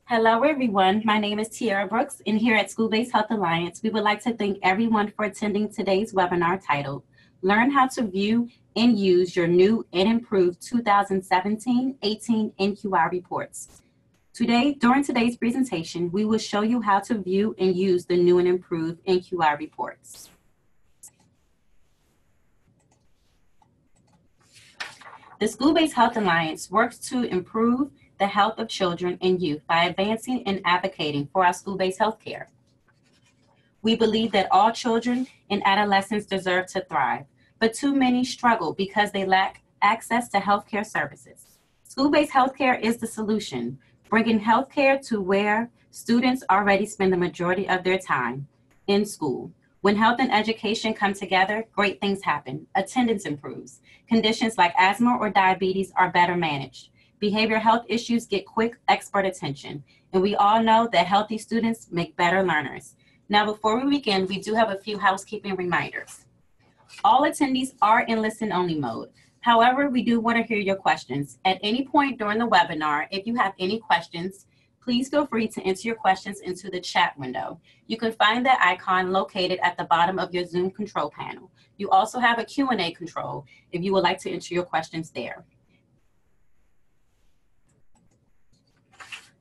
Hello, everyone. My name is Tiara Brooks, and here at SchoolBased Health Alliance, we would like to thank everyone for attending today's webinar titled, Learn How to View and Use Your New and Improved 2017-18 NQI Reports. Today, during today's presentation, we will show you how to view and use the new and improved NQI reports. The SchoolBased Health Alliance works to improve the health of children and youth by advancing and advocating for our school-based healthcare. We believe that all children and adolescents deserve to thrive, but too many struggle because they lack access to healthcare services. School-based healthcare is the solution, bringing healthcare to where students already spend the majority of their time, in school. When health and education come together, great things happen. Attendance improves. Conditions like asthma or diabetes are better managed. Behavioral health issues get quick expert attention, and we all know that healthy students make better learners. Now, before we begin, we do have a few housekeeping reminders. All attendees are in listen-only mode. However, we do want to hear your questions. At any point during the webinar, if you have any questions, please feel free to enter your questions into the chat window. You can find that icon located at the bottom of your Zoom control panel. You also have a Q&A control if you would like to enter your questions there.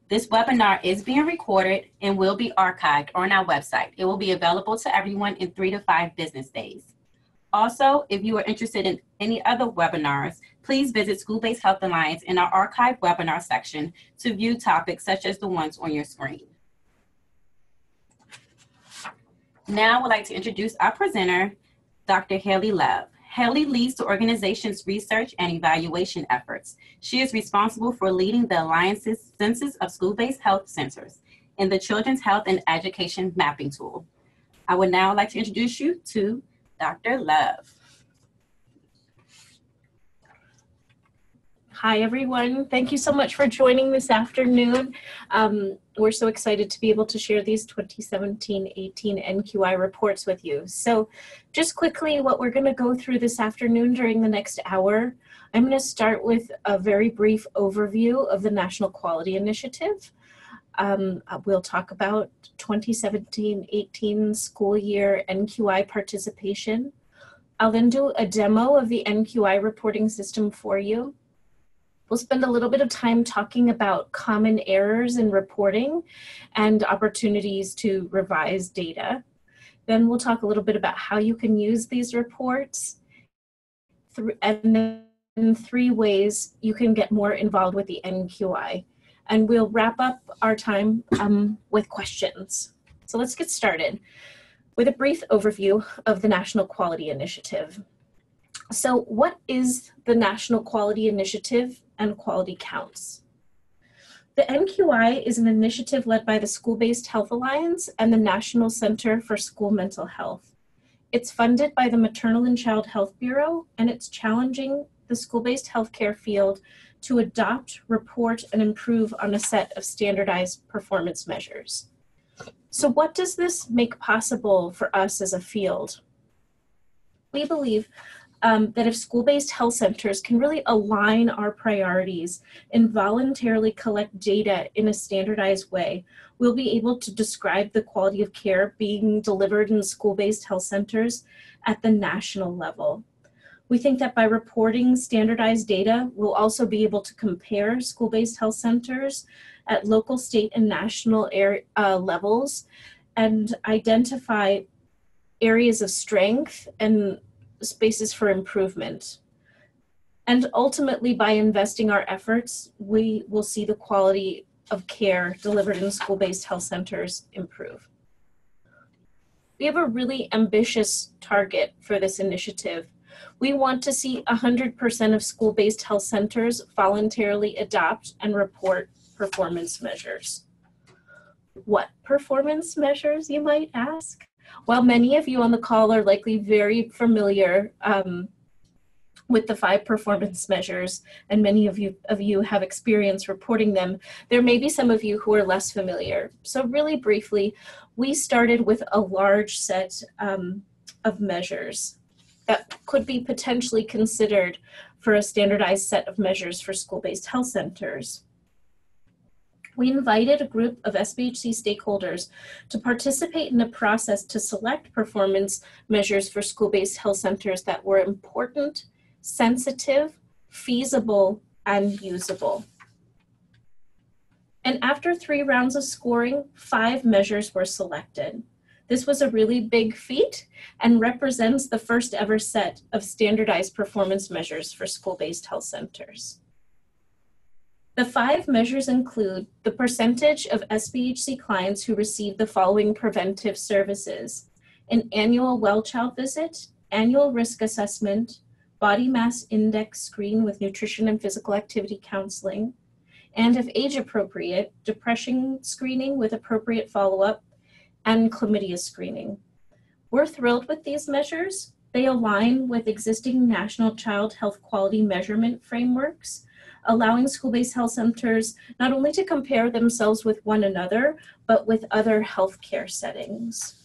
This webinar is being recorded and will be archived on our website. It will be available to everyone in 3 to 5 business days. Also, if you are interested in any other webinars, please visit SchoolBased Health Alliance in our archive webinar section to view topics such as the ones on your screen. Now I would like to introduce our presenter, Dr. Haley Love. Haley leads the organization's research and evaluation efforts. She is responsible for leading the Alliance's Census of School-Based Health Centers and the Children's Health and Education Mapping Tool. I would now like to introduce you to Dr. Love. Hi, everyone. Thank you so much for joining this afternoon. We're so excited to be able to share these 2017-18 NQI reports with you. So just quickly, what we're going to go through this afternoon during the next hour, I'm going to start with a very brief overview of the National Quality Initiative. We'll talk about 2017-18 school year NQI participation. I'll then do a demo of the NQI reporting system for you. We'll spend a little bit of time talking about common errors in reporting and opportunities to revise data. Then we'll talk a little bit about how you can use these reports, and then 3 ways you can get more involved with the NQI. And we'll wrap up our time with questions. So let's get started with a brief overview of the National Quality Initiative. So what is the National Quality Initiative and Quality Counts? The NQI is an initiative led by the SchoolBased Health Alliance and the National Center for School Mental Health. It's funded by the Maternal and Child Health Bureau, and it's challenging the school-based healthcare field to adopt, report, and improve on a set of standardized performance measures. So what does this make possible for us as a field? We believe that if school-based health centers can really align our priorities and voluntarily collect data in a standardized way, we'll be able to describe the quality of care being delivered in school-based health centers at the national level. We think that by reporting standardized data, we'll also be able to compare school-based health centers at local, state, and national levels and identify areas of strength and spaces for improvement. And ultimately, by investing our efforts, we will see the quality of care delivered in school-based health centers improve. We have a really ambitious target for this initiative. We want to see 100% of school-based health centers voluntarily adopt and report performance measures. What performance measures, you might ask? While many of you on the call are likely very familiar with the 5 performance measures, and many of you have experience reporting them, there may be some of you who are less familiar. So really briefly, we started with a large set of measures that could be potentially considered for a standardized set of measures for school-based health centers. We invited a group of SBHC stakeholders to participate in a process to select performance measures for school-based health centers that were important, sensitive, feasible, and usable. And after 3 rounds of scoring, 5 measures were selected. This was a really big feat and represents the first ever set of standardized performance measures for school-based health centers. The 5 measures include the percentage of SBHC clients who receive the following preventive services: an annual wellchild visit, annual risk assessment, body mass index screen with nutrition and physical activity counseling, and if age appropriate, depression screening with appropriate follow-up, and chlamydia screening. We're thrilled with these measures. They align with existing national child health quality measurement frameworks, allowing school-based health centers not only to compare themselves with one another, but with other healthcare settings.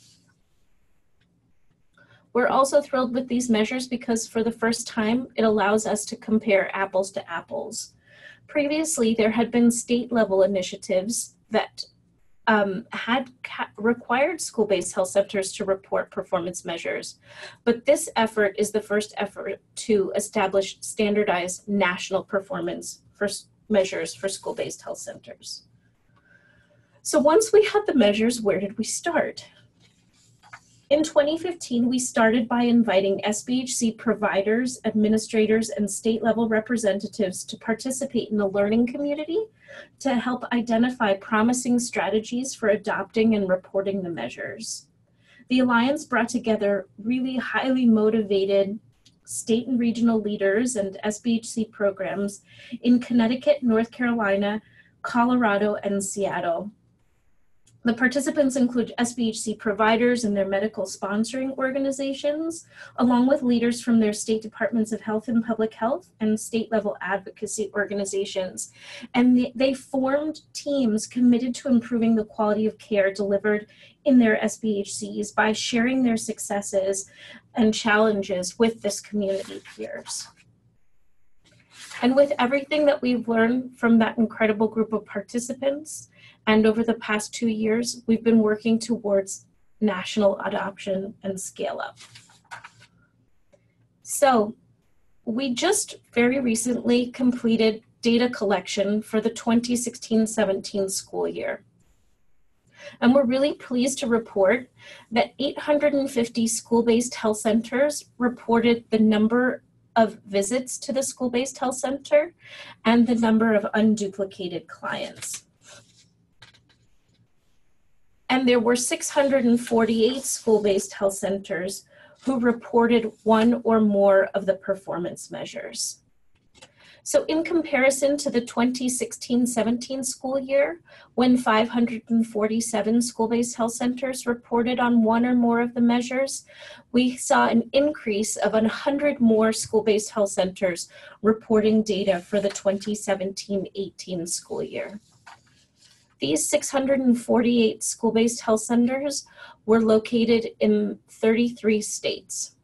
We're also thrilled with these measures because for the first time, it allows us to compare apples to apples. Previously, there had been state-level initiatives that had required school-based health centers to report performance measures, but this effort is the first effort to establish standardized national performance measures for school-based health centers. So once we had the measures, where did we start? In 2015, we started by inviting SBHC providers, administrators, and state-level representatives to participate in the learning community to help identify promising strategies for adopting and reporting the measures. The Alliance brought together really highly motivated state and regional leaders and SBHC programs in Connecticut, North Carolina, Colorado, and Seattle. The participants include SBHC providers and their medical sponsoring organizations, along with leaders from their state departments of health and public health and state-level advocacy organizations. And they formed teams committed to improving the quality of care delivered in their SBHCs by sharing their successes and challenges with this community peers. And with everything that we've learned from that incredible group of participants, and over the past 2 years, we've been working towards national adoption and scale up. So we just very recently completed data collection for the 2016-17 school year. And we're really pleased to report that 850 school-based health centers reported the number of visits to the school-based health center and the number of unduplicated clients. And there were 648 school-based health centers who reported one or more of the performance measures. So in comparison to the 2016-17 school year, when 547 school-based health centers reported on one or more of the measures, we saw an increase of 100 more school-based health centers reporting data for the 2017-18 school year. These 648 school-based health centers were located in 33 states.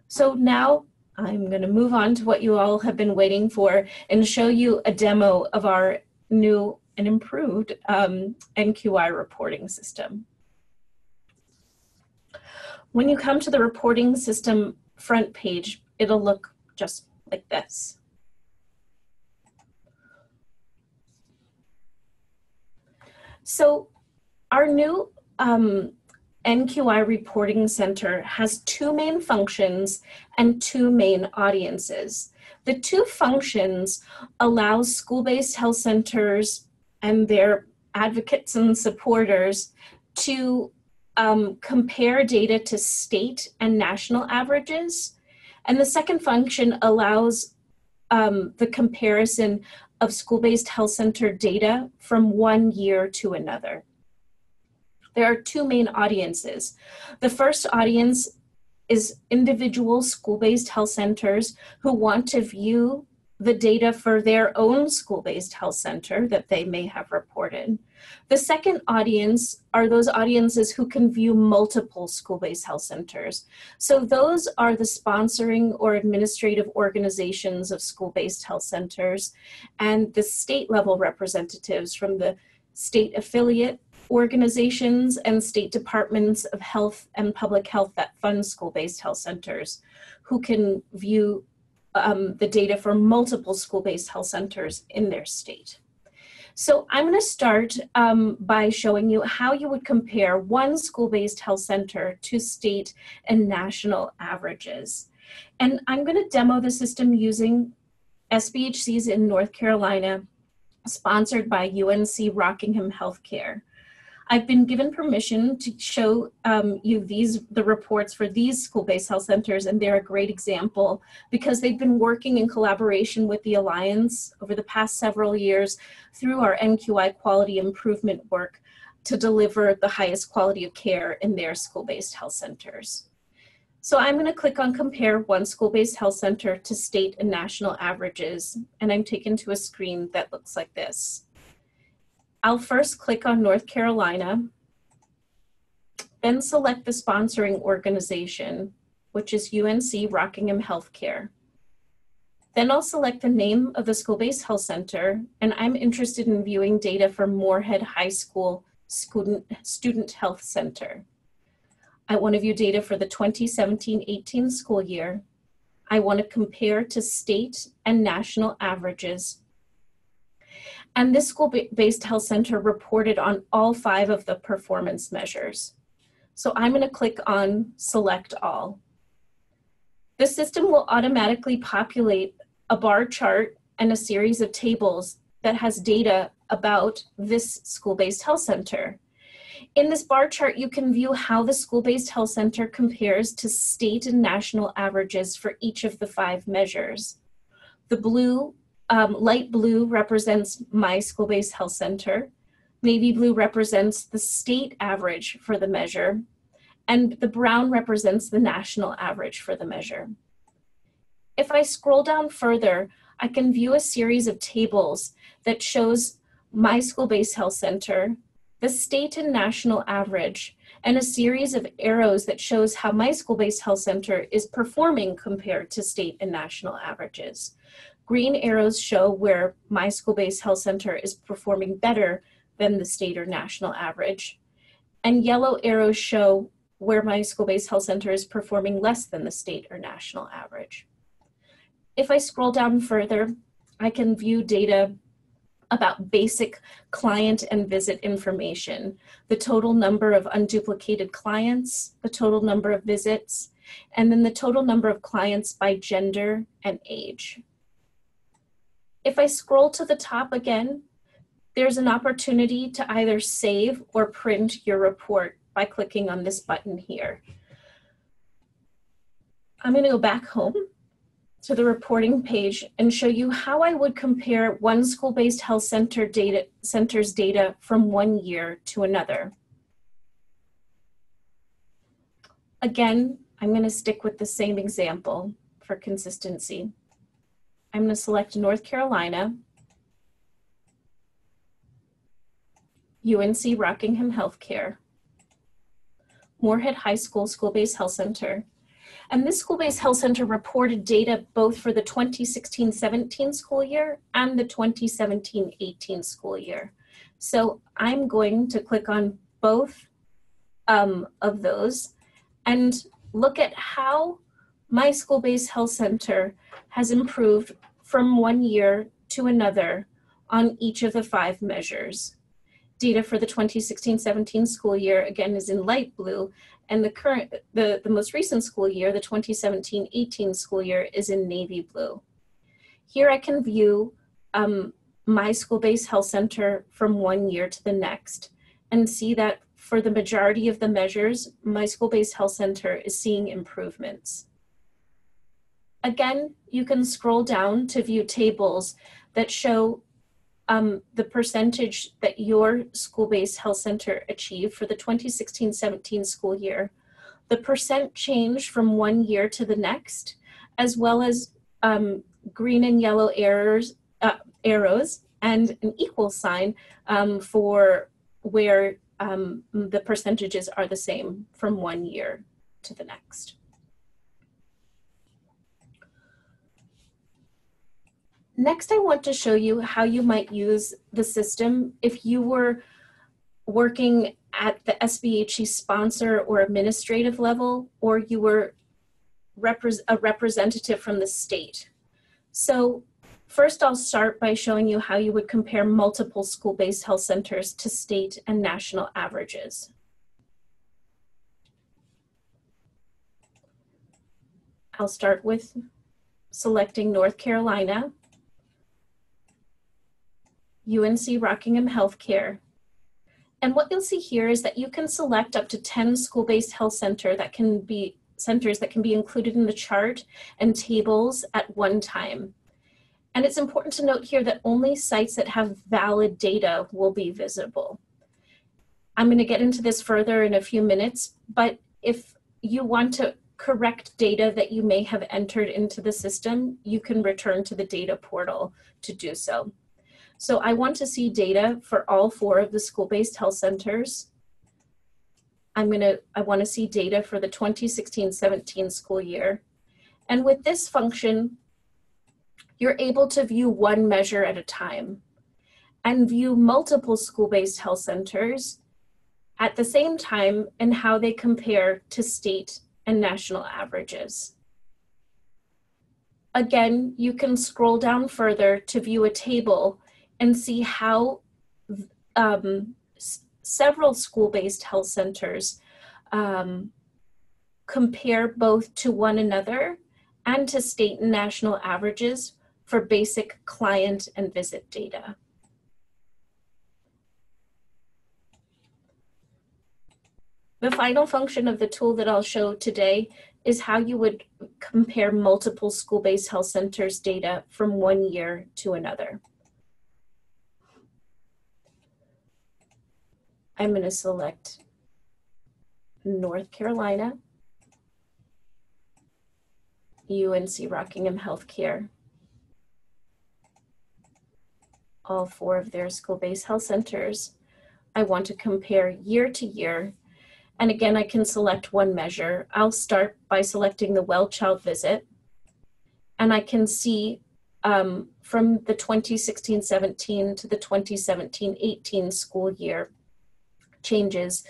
So now I'm going to move on to what you all have been waiting for and show you a demo of our new and improved NQI reporting system. When you come to the reporting system front page, it'll look just like this. So our new NQI Reporting Center has 2 main functions and 2 main audiences. The 2 functions allow school-based health centers and their advocates and supporters to compare data to state and national averages. And the second function allows the comparison of school-based health center data from one year to another. There are 2 main audiences. The first audience is individual school-based health centers who want to view the data for their own school-based health center that they may have reported. The second audience are those audiences who can view multiple school-based health centers. So those are the sponsoring or administrative organizations of school-based health centers and the state level representatives from the state affiliate organizations and state departments of health and public health that fund school-based health centers who can view the data for multiple school-based health centers in their state. So I'm going to start by showing you how you would compare one school-based health center to state and national averages. And I'm going to demo the system using SBHCs in North Carolina, sponsored by UNC Rockingham Healthcare. I've been given permission to show you the reports for these school-based health centers, and they're a great example because they've been working in collaboration with the Alliance over the past several years through our NQI quality improvement work to deliver the highest quality of care in their school-based health centers. So I'm going to click on compare one school-based health center to state and national averages, and I'm taken to a screen that looks like this. I'll first click on North Carolina, then select the sponsoring organization, which is UNC Rockingham Healthcare. Then I'll select the name of the school-based health center, and I'm interested in viewing data for Moorhead High School Student Health Center. I want to view data for the 2017-18 school year. I want to compare to state and national averages. And this school-based health center reported on all 5 of the performance measures. So I'm going to click on Select All. The system will automatically populate a bar chart and a series of tables that has data about this school-based health center. In this bar chart, you can view how the school-based health center compares to state and national averages for each of the 5 measures. The light blue represents my school-based health center. Navy blue represents the state average for the measure. And the brown represents the national average for the measure. If I scroll down further, I can view a series of tables that shows my school-based health center, the state and national average, and a series of arrows that shows how my school-based health center is performing compared to state and national averages. Green arrows show where my school-based health center is performing better than the state or national average. And yellow arrows show where my school-based health center is performing less than the state or national average. If I scroll down further, I can view data about basic client and visit information, the total number of unduplicated clients, the total number of visits, and then the total number of clients by gender and age. If I scroll to the top again, there's an opportunity to either save or print your report by clicking on this button here. I'm going to go back home to the reporting page and show you how I would compare one school-based health center's data from one year to another. Again, I'm going to stick with the same example for consistency. I'm going to select North Carolina, UNC Rockingham Healthcare, Moorhead High School School-Based Health Center. And this school-based health center reported data both for the 2016-17 school year and the 2017-18 school year. So I'm going to click on both of those and look at how my school-based health center has improved from one year to another on each of the 5 measures. Data for the 2016-17 school year, again, is in light blue, and the most recent school year, the 2017-18 school year, is in navy blue. Here I can view my school-based health center from one year to the next and see that for the majority of the measures, my school-based health center is seeing improvements. Again, you can scroll down to view tables that show the percentage that your school-based health center achieved for the 2016-17 school year, the percent change from one year to the next, as well as green and yellow arrows and an equal sign for where the percentages are the same from one year to the next. Next, I want to show you how you might use the system if you were working at the SBHE sponsor or administrative level, or you were a representative from the state. So first, I'll start by showing you how you would compare multiple school-based health centers to state and national averages. I'll start with selecting North Carolina, UNC Rockingham Healthcare. And what you'll see here is that you can select up to 10 school-based health centers that can be included in the chart and tables at one time. And it's important to note here that only sites that have valid data will be visible. I'm going to get into this further in a few minutes, but if you want to correct data that you may have entered into the system, you can return to the data portal to do so. So I want to see data for all 4 of the school-based health centers. I want to see data for the 2016-17 school year. And with this function, you're able to view one measure at a time and view multiple school-based health centers at the same time and how they compare to state and national averages. Again, you can scroll down further to view a table and see how several school-based health centers compare both to one another and to state and national averages for basic client and visit data. The final function of the tool that I'll show today is how you would compare multiple school-based health centers data from one year to another. I'm going to select North Carolina, UNC Rockingham Healthcare, all 4 of their school-based health centers. I want to compare year to year. And again, I can select one measure. I'll start by selecting the wellchild visit. And I can see from the 2016-17 to the 2017-18 school year changes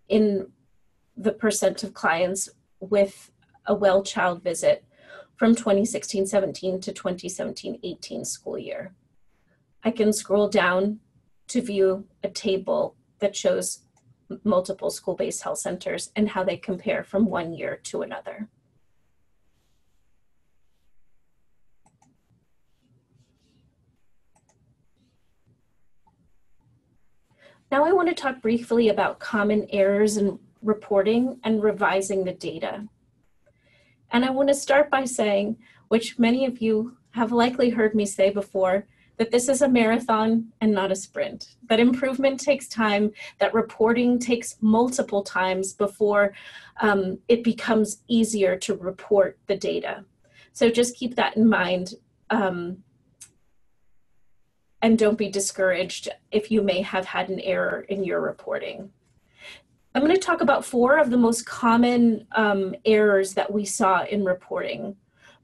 in the percent of clients with a wellchild visit from 2016-17 to 2017-18 school year. I can scroll down to view a table that shows multiple school-based health centers and how they compare from one year to another. Now I want to talk briefly about common errors in reporting and revising the data. And I want to start by saying, which many of you have likely heard me say before, that this is a marathon and not a sprint, that improvement takes time, that reporting takes multiple times before it becomes easier to report the data. So just keep that in mind. And don't be discouraged if you may have had an error in your reporting. I'm going to talk about 4 of the most common errors that we saw in reporting.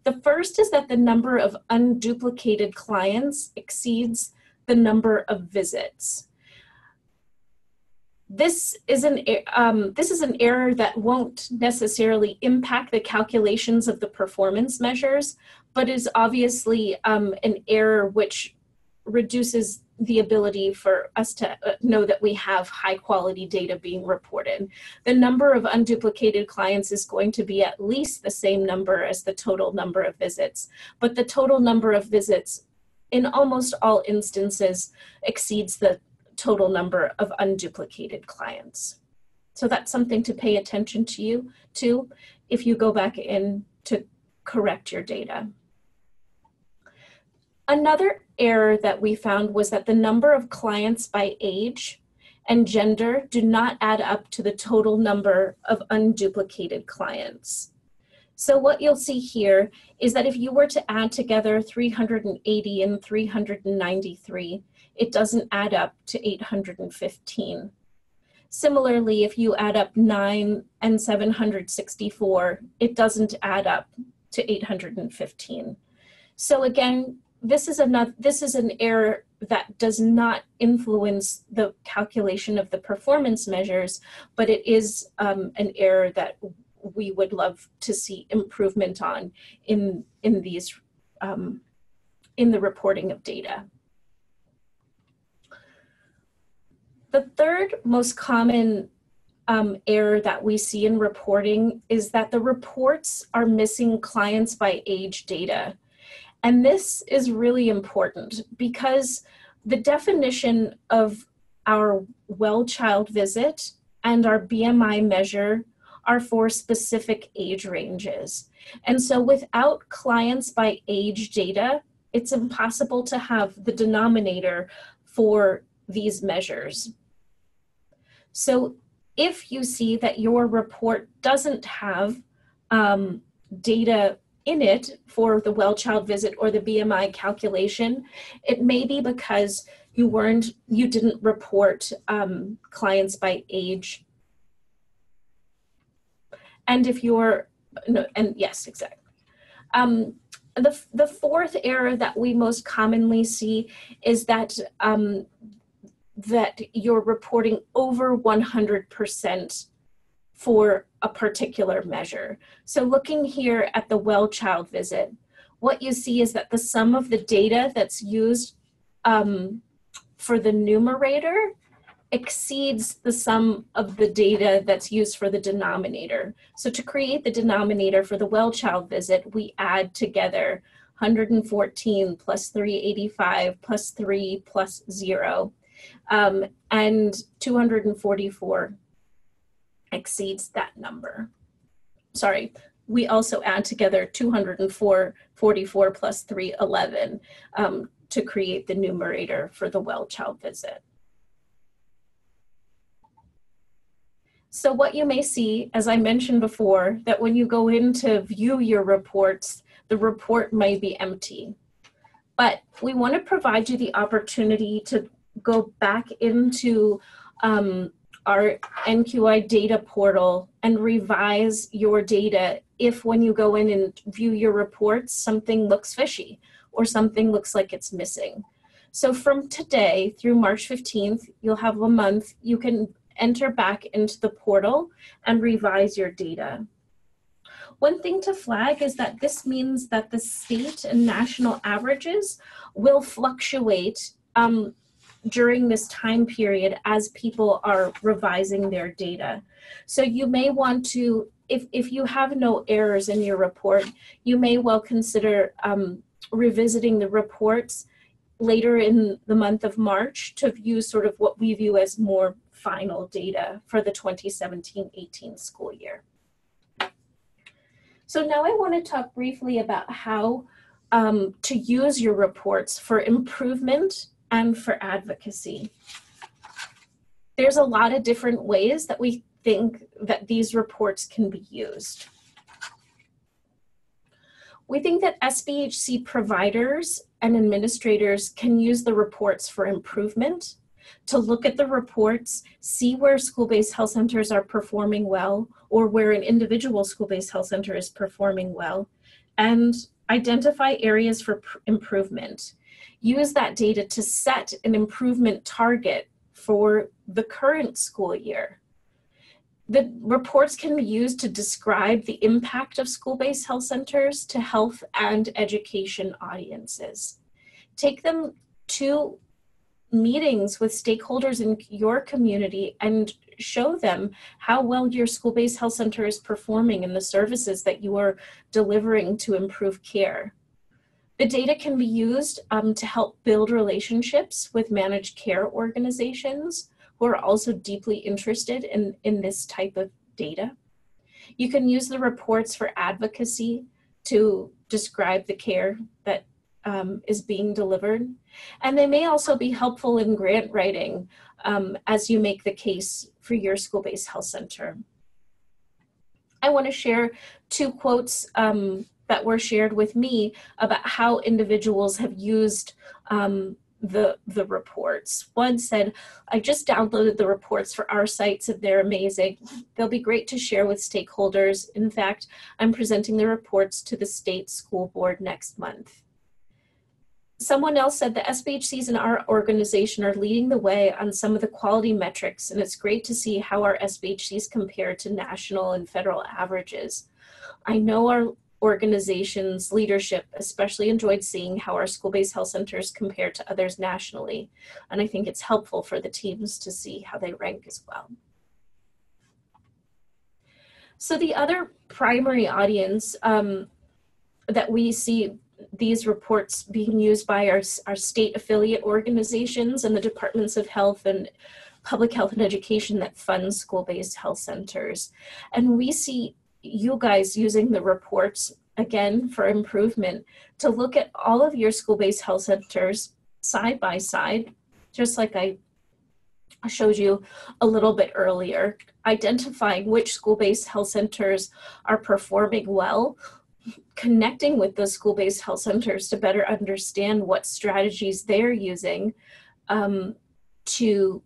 The first is that the number of unduplicated clients exceeds the number of visits. This is an error that won't necessarily impact the calculations of the performance measures, but is obviously an error which reduces the ability for us to know that we have high quality data being reported. The number of unduplicated clients is going to be at least the same number as the total number of visits, but the total number of visits in almost all instances exceeds the total number of unduplicated clients. So that's something to pay attention to if you go back in to correct your data. Another error that we found was that the number of clients by age and gender do not add up to the total number of unduplicated clients. So what you'll see here is that if you were to add together 380 and 393, it doesn't add up to 815. Similarly, if you add up 9 and 764, it doesn't add up to 815. So again, this is an error that does not influence the calculation of the performance measures, but it is an error that we would love to see improvement on in these in the reporting of data. The third most common error that we see in reporting is that the reports are missing clients by age data. And this is really important because the definition of our wellchild visit and our BMI measure are for specific age ranges. And so without clients by age data, it's impossible to have the denominator for these measures. So if you see that your report doesn't have data in it for the wellchild visit or the BMI calculation, it may be because you didn't report clients by age. And if you're, no, and yes, exactly. The fourth error that we most commonly see is that that you're reporting over 100% for a particular measure. So looking here at the wellchild visit, what you see is that the sum of the data that's used for the numerator exceeds the sum of the data that's used for the denominator. So to create the denominator for the wellchild visit, we add together 114 plus 385 plus 3 plus 0, and 244 exceeds that number. Sorry, we also add together 244 plus 311 to create the numerator for the wellchild visit. So what you may see, as I mentioned before, that when you go in to view your reports, the report may be empty. But we want to provide you the opportunity to go back into our NQI data portal and revise your data if when you go in and view your reports, something looks fishy or something looks like it's missing. So from today through March 15th, you'll have a month, you can enter back into the portal and revise your data. One thing to flag is that this means that the state and national averages will fluctuate during this time period as people are revising their data. So you may want to, if you have no errors in your report, you may well consider revisiting the reports later in the month of March to view sort of what we view as more final data for the 2017-18 school year. So now I want to talk briefly about how to use your reports for improvement and for advocacy. There's a lot of different ways that we think that these reports can be used. We think that SBHC providers and administrators can use the reports for improvement, to look at the reports, see where school-based health centers are performing well or where an individual school-based health center is performing well, and identify areas for improvement. Use that data to set an improvement target for the current school year. The reports can be used to describe the impact of school-based health centers to health and education audiences. Take them to meetings with stakeholders in your community and show them how well your school-based health center is performing in the services that you are delivering to improve care. The data can be used to help build relationships with managed care organizations who are also deeply interested in this type of data. You can use the reports for advocacy to describe the care that is being delivered. And they may also be helpful in grant writing as you make the case for your school-based health center. I want to share two quotes that were shared with me about how individuals have used the reports. One said, "I just downloaded the reports for our sites and they're amazing. They'll be great to share with stakeholders. In fact, I'm presenting the reports to the state school board next month." Someone else said, "The SBHCs in our organization are leading the way on some of the quality metrics, and it's great to see how our SBHCs compare to national and federal averages. I know our organization's leadership especially enjoyed seeing how our school-based health centers compare to others nationally, and I think it's helpful for the teams to see how they rank as well." So the other primary audience that we see these reports being used by our state affiliate organizations and the departments of health and public health and education that fund school-based health centers. And we see you guys using the reports, again, for improvement, to look at all of your school-based health centers side by side, just like I showed you a little bit earlier, identifying which school-based health centers are performing well, connecting with those school-based health centers to better understand what strategies they're using to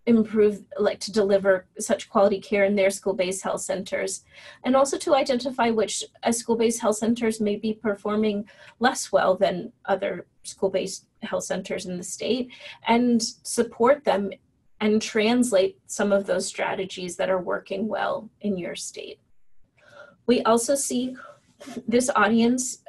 improve, like to deliver such quality care in their school-based health centers, and also to identify which school-based health centers may be performing less well than other school-based health centers in the state, and support them and translate some of those strategies that are working well in your state. We also see this audience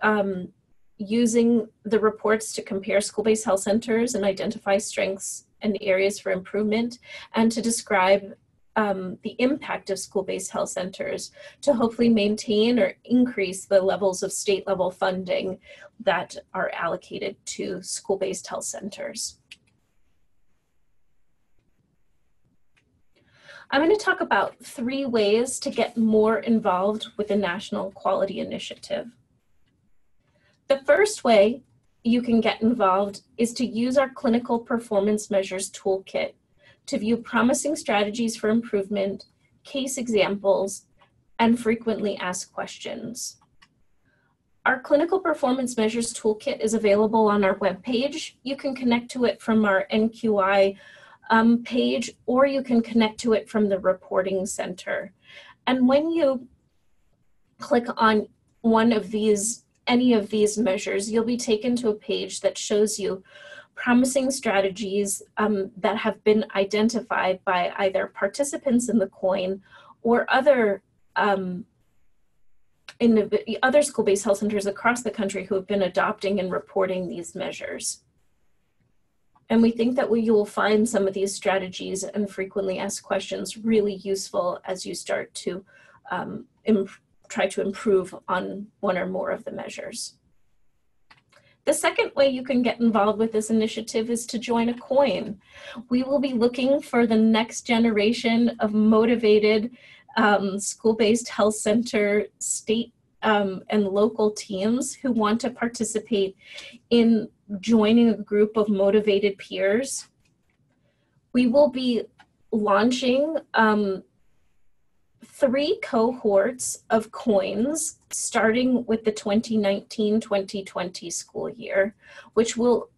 using the reports to compare school-based health centers and identify strengths and areas for improvement, and to describe the impact of school-based health centers to hopefully maintain or increase the levels of state-level funding that are allocated to school-based health centers. I'm going to talk about 3 ways to get more involved with the National Quality Initiative. The first way you can get involved is to use our Clinical Performance Measures Toolkit to view promising strategies for improvement, case examples, and frequently asked questions. Our Clinical Performance Measures Toolkit is available on our webpage. You can connect to it from our NQI page, or you can connect to it from the reporting center. And when you click on any of these measures, you'll be taken to a page that shows you promising strategies that have been identified by either participants in the COIN or other school-based health centers across the country who have been adopting and reporting these measures. And we think that you will find some of these strategies and frequently asked questions really useful as you start to try to improve on one or more of the measures. The second way you can get involved with this initiative is to join a COIN. We will be looking for the next generation of motivated school-based health center, state and local teams who want to participate in joining a group of motivated peers. We will be launching 3 cohorts of COINs starting with the 2019-2020 school year, which will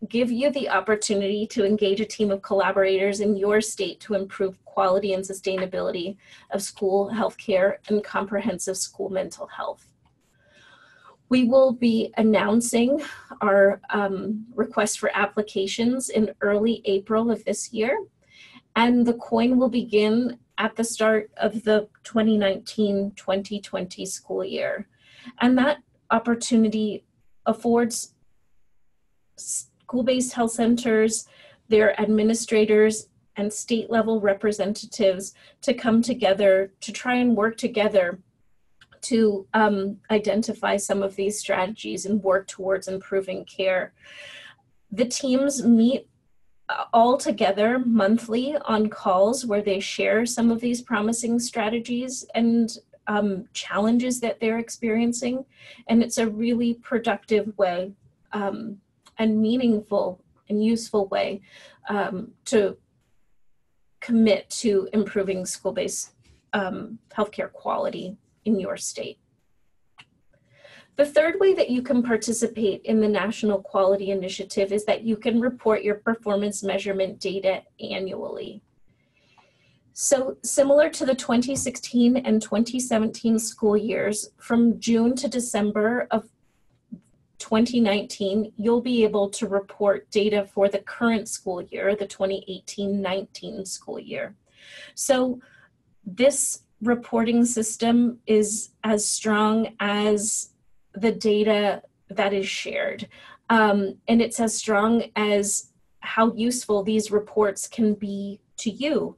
give you the opportunity to engage a team of collaborators in your state to improve quality and sustainability of school healthcare and comprehensive school mental health. We will be announcing our request for applications in early April of this year, and the COIN will begin at the start of the 2019-2020 school year. And that opportunity affords school-based health centers, their administrators, and state-level representatives to come together to try and work together to identify some of these strategies and work towards improving care. The teams meet all together monthly on calls where they share some of these promising strategies and challenges that they're experiencing. And it's a really productive way and meaningful and useful way to commit to improving school-based healthcare quality in your state. The third way that you can participate in the National Quality Initiative is that you can report your performance measurement data annually. So similar to the 2016 and 2017 school years, from June to December of 2019, you'll be able to report data for the current school year, the 2018-19 school year. So this reporting system is as strong as the data that is shared. And it's as strong as how useful these reports can be to you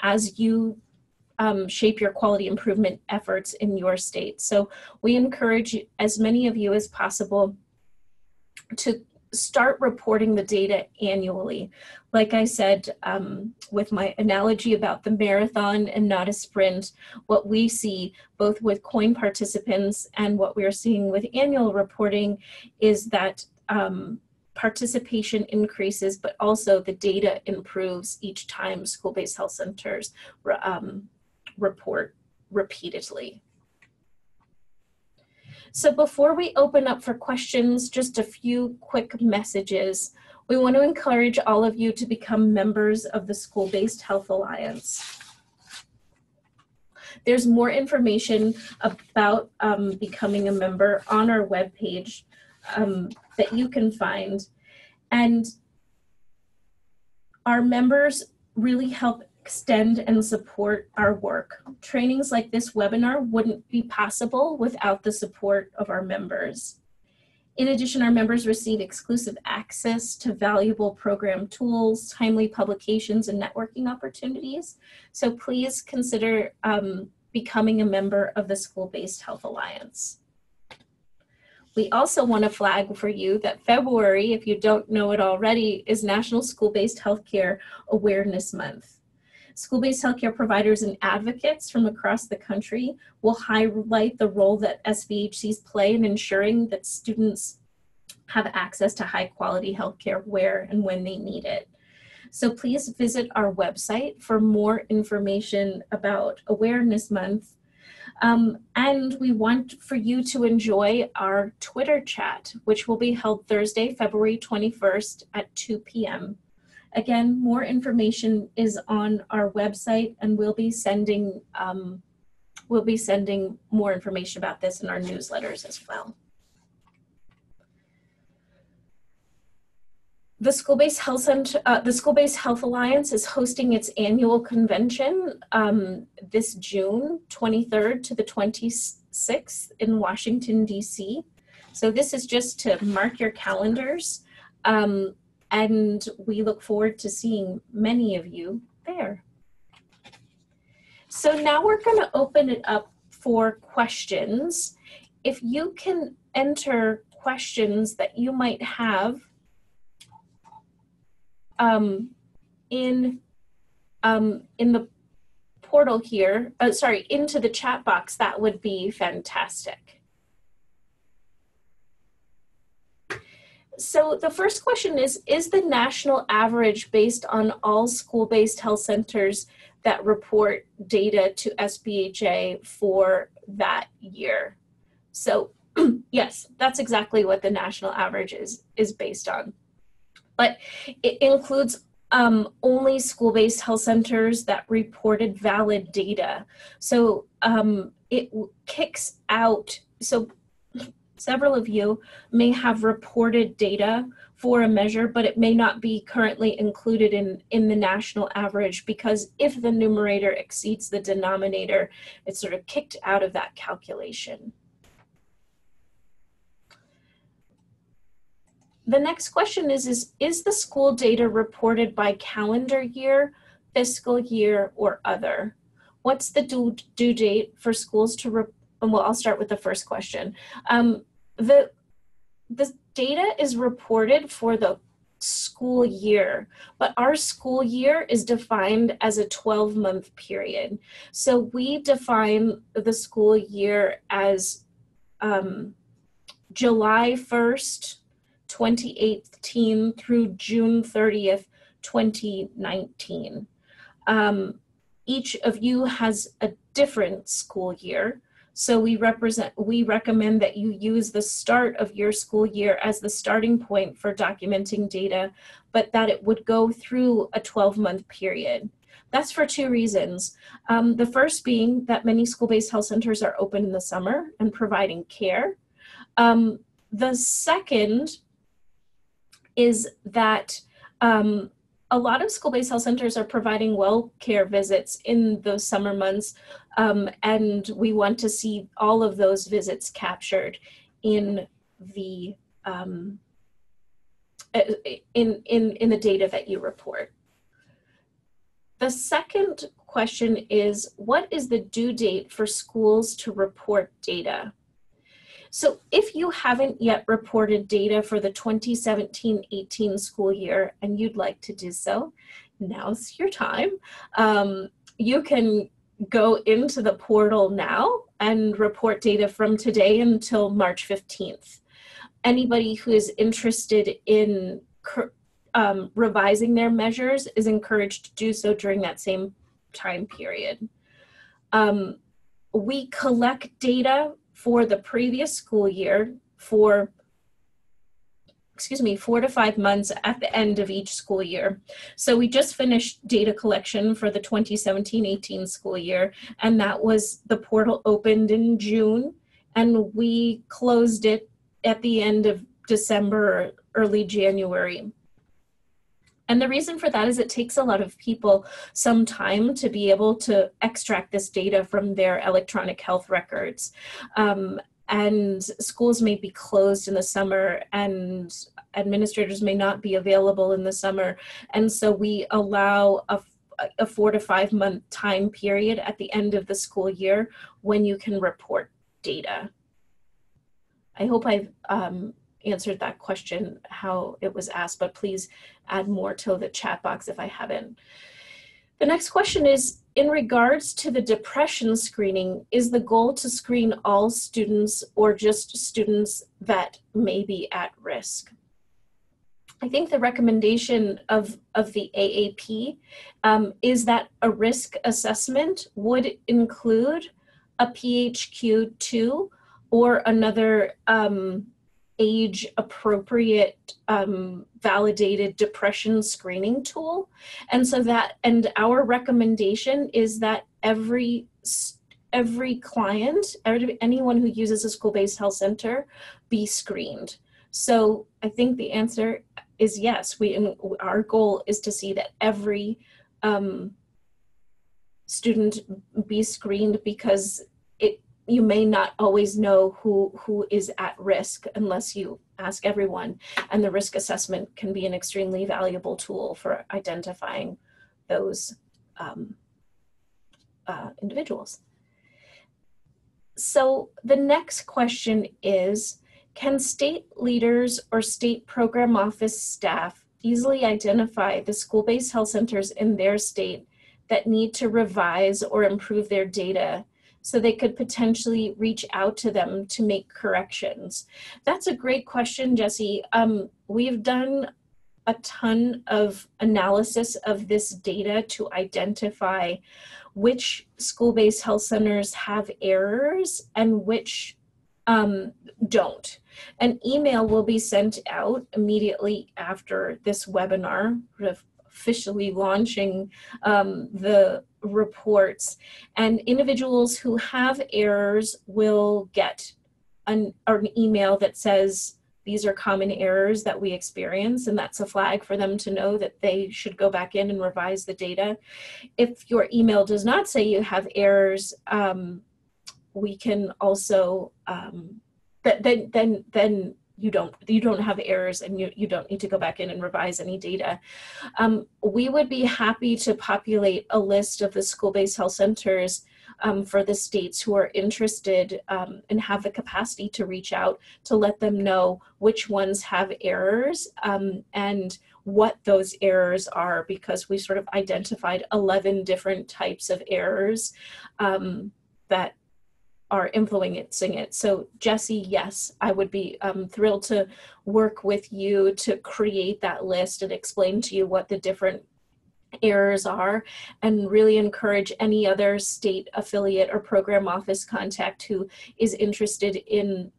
as you shape your quality improvement efforts in your state. So we encourage as many of you as possible to start reporting the data annually. Like I said, with my analogy about the marathon and not a sprint, what we see both with COIN participants and what we're seeing with annual reporting is that participation increases, but also the data improves each time school-based health centers report repeatedly. So before we open up for questions, just a few quick messages. We want to encourage all of you to become members of the School-Based Health Alliance. There's more information about becoming a member on our webpage that you can find. And our members really help extend and support our work. Trainings like this webinar wouldn't be possible without the support of our members. In addition, our members receive exclusive access to valuable program tools, timely publications, and networking opportunities. So please consider becoming a member of the School-Based Health Alliance. We also want to flag for you that February, if you don't know it already, is National School-Based Healthcare Awareness Month. School-based healthcare providers and advocates from across the country will highlight the role that SBHCs play in ensuring that students have access to high-quality healthcare where and when they need it. So please visit our website for more information about Awareness Month. And we want for you to enjoy our Twitter chat, which will be held Thursday, February 21st at 2 p.m. Again, more information is on our website, and we'll be sending more information about this in our newsletters as well. The School-Based Health Alliance is hosting its annual convention this June 23rd to the 26th in Washington, D.C. So this is just to mark your calendars. And we look forward to seeing many of you there. So now we're going to open it up for questions. If you can enter questions that you might have in the portal here, into the chat box, that would be fantastic. So the first question is the national average based on all school-based health centers that report data to SBHA for that year? So yes, that's exactly what the national average is based on. But it includes only school-based health centers that reported valid data. So it kicks out, so several of you may have reported data for a measure, but it may not be currently included in the national average, because if the numerator exceeds the denominator, it's sort of kicked out of that calculation. The next question is the school data reported by calendar year, fiscal year, or other? What's the due date for schools to well, I'll start with the first question. The data is reported for the school year, but our school year is defined as a 12-month period. So we define the school year as July 1st, 2018 through June 30th, 2019. Each of you has a different school year. So we recommend that you use the start of your school year as the starting point for documenting data, but that it would go through a 12-month period. That's for two reasons. The first being that many school-based health centers are open in the summer and providing care. The second is that a lot of school-based health centers are providing well care visits in the summer months, and we want to see all of those visits captured in the in the data that you report. The second question is, what is the due date for schools to report data? So if you haven't yet reported data for the 2017-18 school year and you'd like to do so, now's your time. You can go into the portal now and report data from today until March 15th. Anybody who is interested in revising their measures is encouraged to do so during that same time period. We collect data for the previous school year for, 4 to 5 months at the end of each school year. So we just finished data collection for the 2017-18 school year, and that was, the portal opened in June, and we closed it at the end of December or early January. And the reason for that is it takes a lot of people some time to be able to extract this data from their electronic health records. And schools may be closed in the summer and administrators may not be available in the summer. And so we allow a 4 to 5 month time period at the end of the school year when you can report data. I hope I've answered that question how it was asked, but please add more to the chat box if I haven't. The next question is, in regards to the depression screening, is the goal to screen all students or just students that may be at risk? I think the recommendation of the AAP is that a risk assessment would include a PHQ-2 or another age-appropriate validated depression screening tool. And so and our recommendation is that every client, anyone who uses a school-based health center, be screened. So I think the answer is yes. Our goal is to see that every student be screened, because you may not always know who is at risk unless you ask everyone. And the risk assessment can be an extremely valuable tool for identifying those individuals. So the next question is, can state leaders or state program office staff easily identify the school-based health centers in their state that need to revise or improve their data, so they could potentially reach out to them to make corrections? That's a great question, Jessie. We've done a ton of analysis of this data to identify which school-based health centers have errors and which don't. An email will be sent out immediately after this webinar, officially launching the reports, and individuals who have errors will get an email that says these are common errors that we experience, and that's a flag for them to know that they should go back in and revise the data. If your email does not say you have errors, we can also then you don't have errors, and you don't need to go back in and revise any data. We would be happy to populate a list of the school-based health centers for the states who are interested and have the capacity to reach out to let them know which ones have errors and what those errors are, because we sort of identified 11 different types of errors that are influencing it. So Jessie, yes, I would be thrilled to work with you to create that list and explain to you what the different errors are, and really encourage any other state affiliate or program office contact who is interested in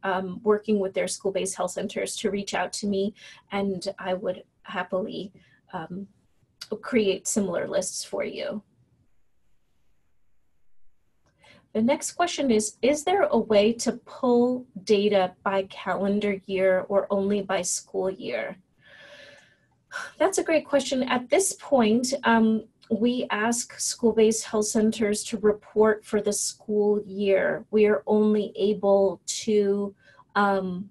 working with their school-based health centers to reach out to me, and I would happily create similar lists for you. The next question is there a way to pull data by calendar year or only by school year? That's a great question. At this point, we ask school-based health centers to report for the school year. We are only able to, and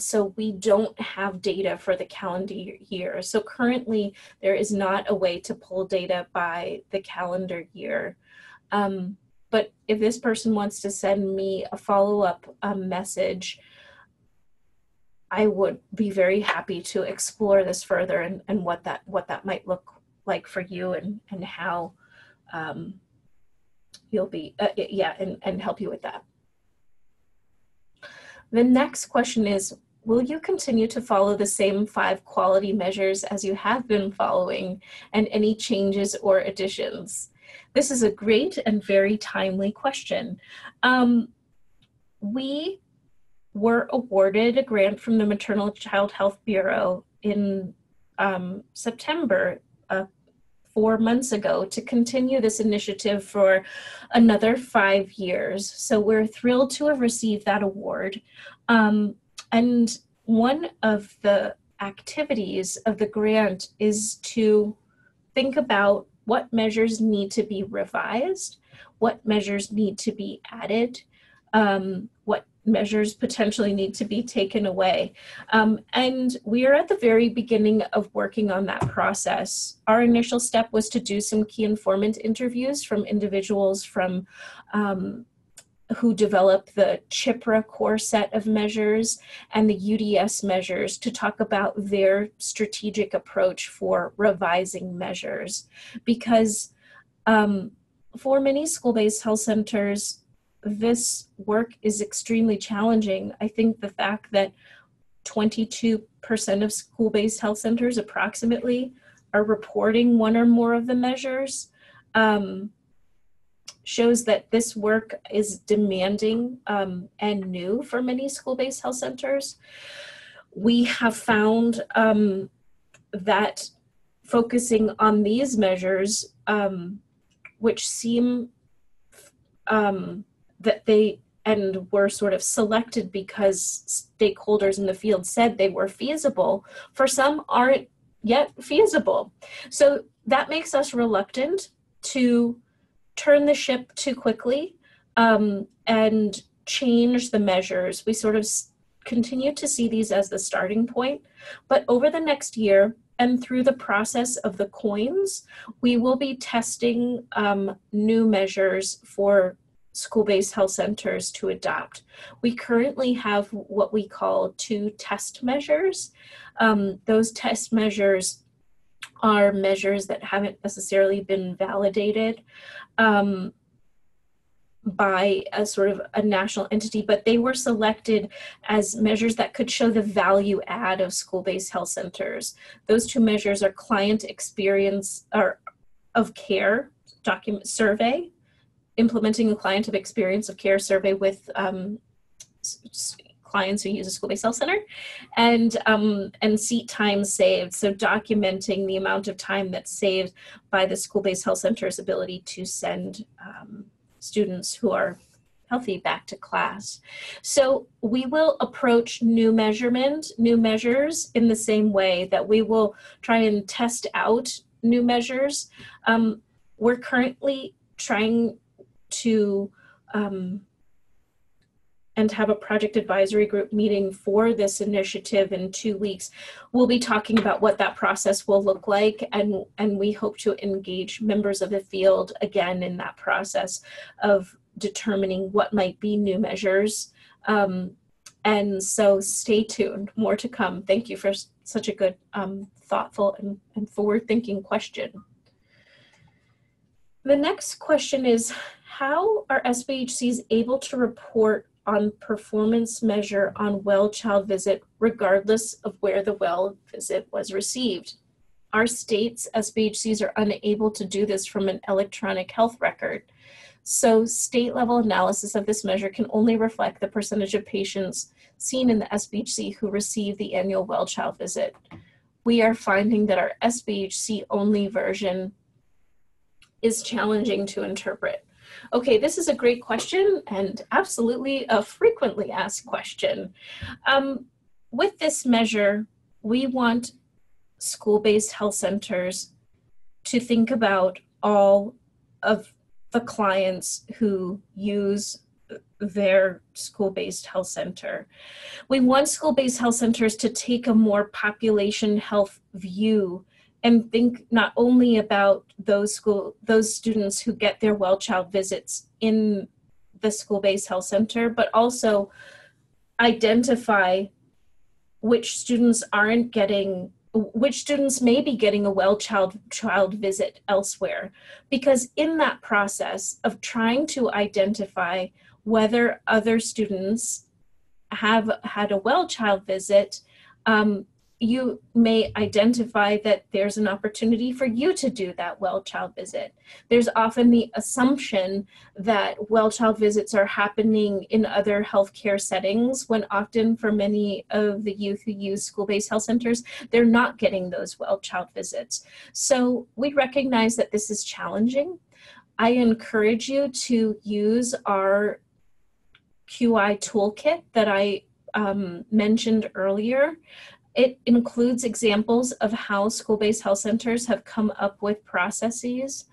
so we don't have data for the calendar year. So currently, there is not a way to pull data by the calendar year. But if this person wants to send me a follow-up message, I would be very happy to explore this further and what that might look like for you and how you'll be, and help you with that. The next question is, will you continue to follow the same 5 quality measures as you have been following, and any changes or additions? This is a great and very timely question. We were awarded a grant from the Maternal Child Health Bureau in September, 4 months ago, to continue this initiative for another 5 years. So we're thrilled to have received that award. And one of the activities of the grant is to think about what measures need to be revised, what measures need to be added, what measures potentially need to be taken away. And we are at the very beginning of working on that process. Our initial step was to do some key informant interviews from individuals from who developed the CHIPRA core set of measures and the UDS measures to talk about their strategic approach for revising measures. Because for many school-based health centers, this work is extremely challenging. I think the fact that 22% of school-based health centers approximately are reporting one or more of the measures shows that this work is demanding and new for many school-based health centers. We have found that focusing on these measures, which seem that they and were sort of selected because stakeholders in the field said they were feasible, for some aren't yet feasible. So that makes us reluctant to turn the ship too quickly and change the measures. We sort of continue to see these as the starting point, but over the next year and through the process of the coins, we will be testing new measures for school-based health centers to adopt. We currently have what we call 2 test measures. Those test measures are measures that haven't necessarily been validated by a sort of a national entity, but they were selected as measures that could show the value add of school-based health centers. Those 2 measures are client experience or of care document survey, implementing a client of experience of care survey with clients who use a school-based health center, and seat time saved, so documenting the amount of time that's saved by the school-based health center's ability to send students who are healthy back to class. So we will approach new measures in the same way that we will try and test out new measures. We're currently trying to and have a project advisory group meeting for this initiative in 2 weeks. We'll be talking about what that process will look like, and we hope to engage members of the field again in that process of determining what might be new measures. And so stay tuned, more to come. Thank you for such a good, thoughtful and forward-thinking question. The next question is, how are SBHCs able to report on performance measure on well child visit regardless of where the well visit was received? Our state's SBHCs are unable to do this from an electronic health record. So state level analysis of this measure can only reflect the percentage of patients seen in the SBHC who receive the annual wellchild visit. We are finding that our SBHC only version is challenging to interpret. Okay, this is a great question and absolutely a frequently asked question. With this measure, we want school-based health centers to think about all of the clients who use their school-based health center. We want school-based health centers to take a more population health view and think not only about those students who get their wellchild visits in the school-based health center, but also identify which students may be getting a wellchild visit elsewhere. Because in that process of trying to identify whether other students have had a wellchild visit, you may identify that there's an opportunity for you to do that wellchild visit. There's often the assumption that wellchild visits are happening in other healthcare settings, when often for many of the youth who use school-based health centers, they're not getting those wellchild visits. So we recognize that this is challenging. I encourage you to use our QI toolkit that I mentioned earlier. It includes examples of how school-based health centers have come up with processes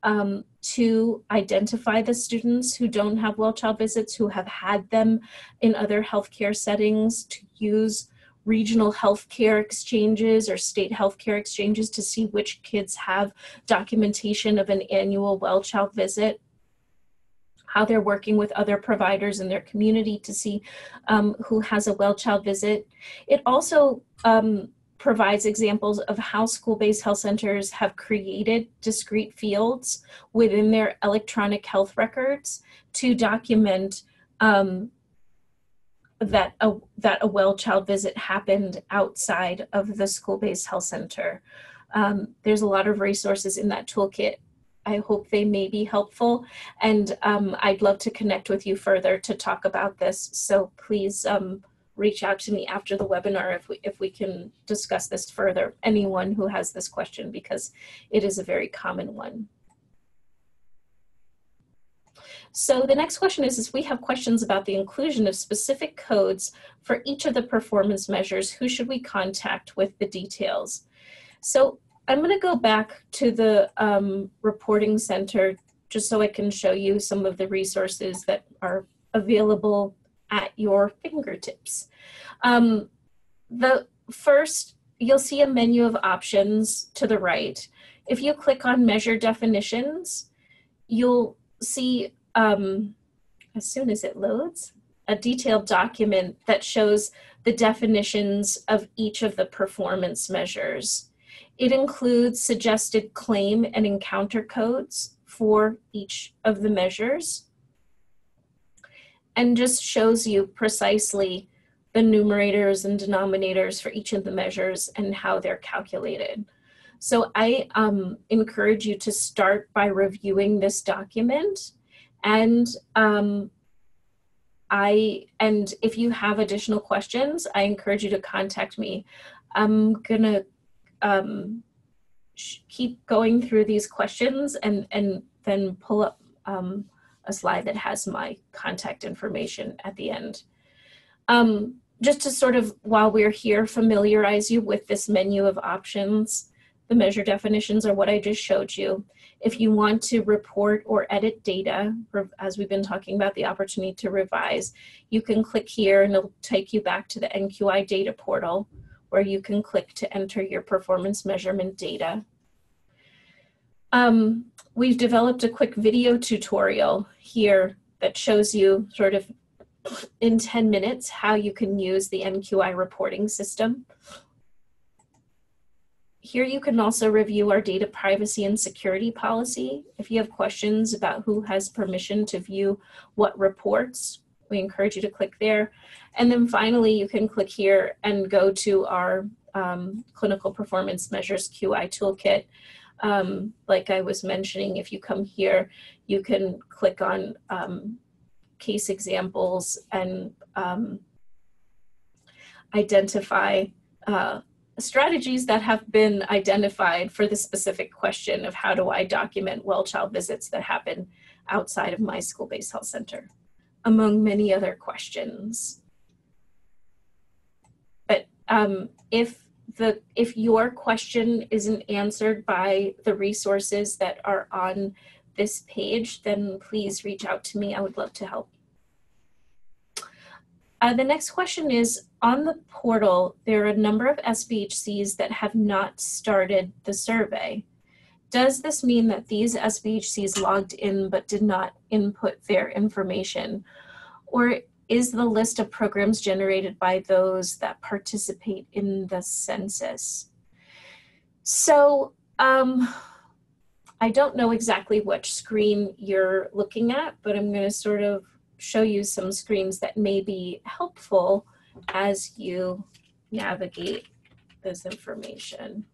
to identify the students who don't have wellchild visits, who have had them in other healthcare settings, to use regional healthcare exchanges or state healthcare exchanges to see which kids have documentation of an annual wellchild visit, how they're working with other providers in their community to see who has a wellchild visit. It also provides examples of how school-based health centers have created discrete fields within their electronic health records to document that a wellchild visit happened outside of the school-based health center. There's a lot of resources in that toolkit. I hope they may be helpful, and I'd love to connect with you further to talk about this. So please reach out to me after the webinar if we can discuss this further, anyone who has this question, because it is a very common one. So the next question is we have questions about the inclusion of specific codes for each of the performance measures. Who should we contact with the details? So I'm going to go back to the reporting center just so I can show you some of the resources that are available at your fingertips. The first, you'll see a menu of options to the right. If you click on measure definitions, you'll see, as soon as it loads, a detailed document that shows the definitions of each of the performance measures. It includes suggested claim and encounter codes for each of the measures, and just shows you precisely the numerators and denominators for each of the measures and how they're calculated. So I encourage you to start by reviewing this document, and if you have additional questions, I encourage you to contact me. I'm gonna keep going through these questions and then pull up a slide that has my contact information at the end. Just to sort of, while we're here, familiarize you with this menu of options. The measure definitions are what I just showed you. If you want to report or edit data, as we've been talking about, the opportunity to revise, you can click here and it'll take you back to the NQI data portal, where you can click to enter your performance measurement data. We've developed a quick video tutorial here that shows you sort of in 10 minutes how you can use the NQI reporting system. Here you can also review our data privacy and security policy. If you have questions about who has permission to view what reports we encourage you to click there. And then finally, you can click here and go to our Clinical Performance Measures QI Toolkit. Like I was mentioning, if you come here, you can click on case examples and identify strategies that have been identified for the specific question of how do I document well-child visits that happen outside of my school-based health center, among many other questions. But if your question isn't answered by the resources that are on this page, then please reach out to me. I would love to help. The next question is, on the portal, there are a number of SBHCs that have not started the survey. Does this mean that these SBHCs logged in but did not input their information? Or is the list of programs generated by those that participate in the census? So I don't know exactly which screen you're looking at, but I'm going to sort of show you some screens that may be helpful as you navigate this information.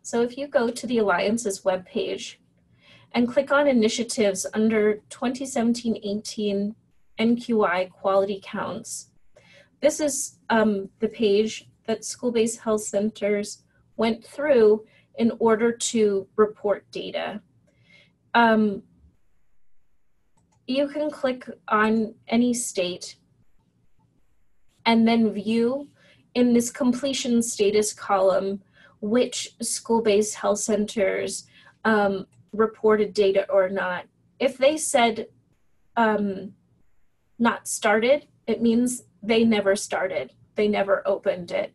So if you go to the Alliance's webpage and click on initiatives under 2017-18 NQI quality counts, this is the page that school-based health centers went through in order to report data. You can click on any state and then view in this completion status column which school-based health centers reported data or not. If they said not started, it means they never started. They never opened it.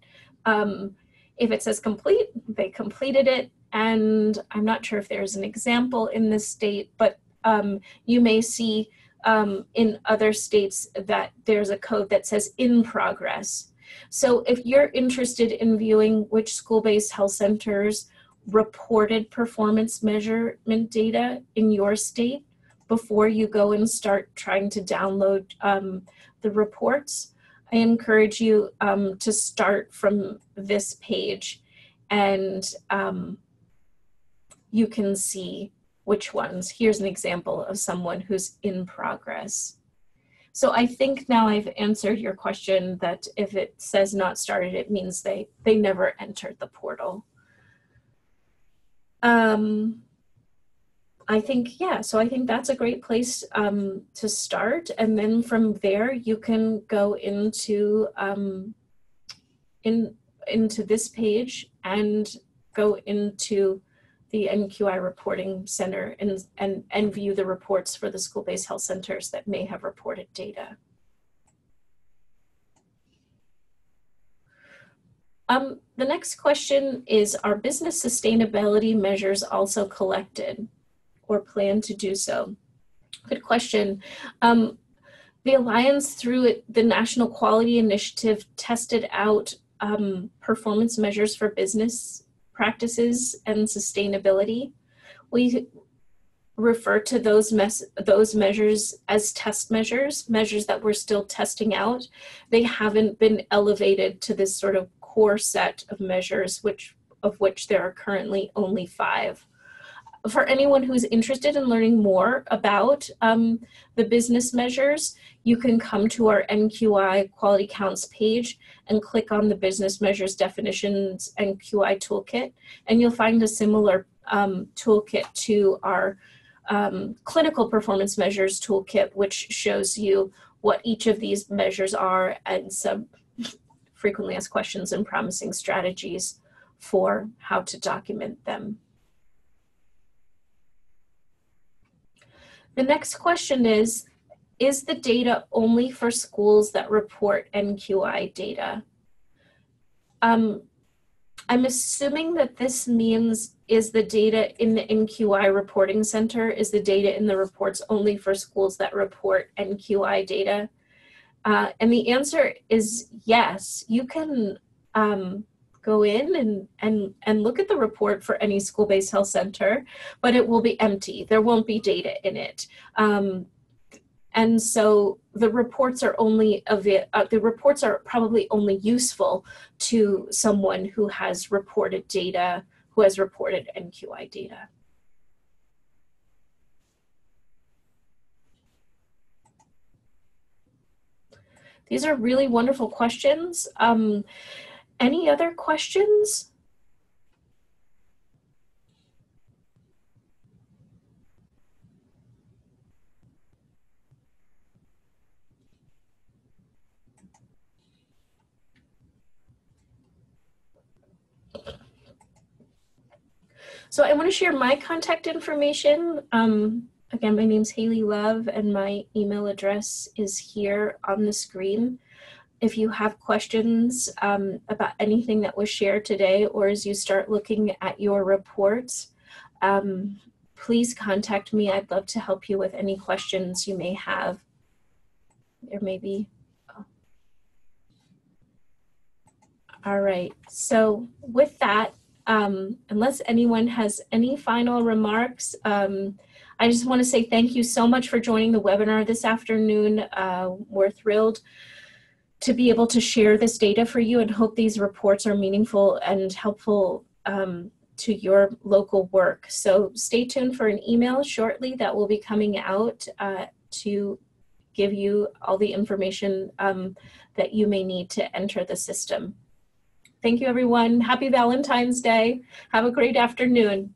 If it says complete, they completed it. And I'm not sure if there's an example in this state, but you may see in other states that there's a code that says in progress. So if you're interested in viewing which school-based health centers reported performance measurement data in your state before you go and start trying to download the reports, I encourage you to start from this page, and you can see which ones. Here's an example of someone who's in progress. So I think now I've answered your question that if it says not started, it means they never entered the portal. I think, yeah, so I think that's a great place to start. And then from there, you can go into this page and go into the NQI Reporting Center and view the reports for the school-based health centers that may have reported data. The next question is, are business sustainability measures also collected or plan to do so? Good question. The Alliance, through the National Quality Initiative, tested out performance measures for business practices and sustainability. We refer to those measures as test measures, measures that we're still testing out. They haven't been elevated to this sort of core set of measures, of which there are currently only 5. For anyone who's interested in learning more about the business measures, you can come to our NQI Quality Counts page and click on the Business Measures Definitions NQI Toolkit, and you'll find a similar toolkit to our Clinical Performance Measures Toolkit, which shows you what each of these measures are and some frequently asked questions and promising strategies for how to document them. The next question is the data only for schools that report NQI data? I'm assuming that this means, is the data in the NQI Reporting Center, is the data in the reports only for schools that report NQI data? And the answer is yes. You can go in and look at the report for any school-based health center, but it will be empty. There won't be data in it. And so the reports are probably only useful to someone who has reported data, who has reported NQI data. These are really wonderful questions. Any other questions? So I want to share my contact information. Again, my name's Haley Love and my email address is here on the screen. If you have questions about anything that was shared today, or as you start looking at your reports, please contact me. I'd love to help you with any questions you may have. There may be. Oh. All right, so with that, unless anyone has any final remarks, I just want to say thank you so much for joining the webinar this afternoon. We're thrilled to be able to share this data for you and hope these reports are meaningful and helpful to your local work. So stay tuned for an email shortly that will be coming out to give you all the information that you may need to enter the system. Thank you, everyone. Happy Valentine's Day. Have a great afternoon.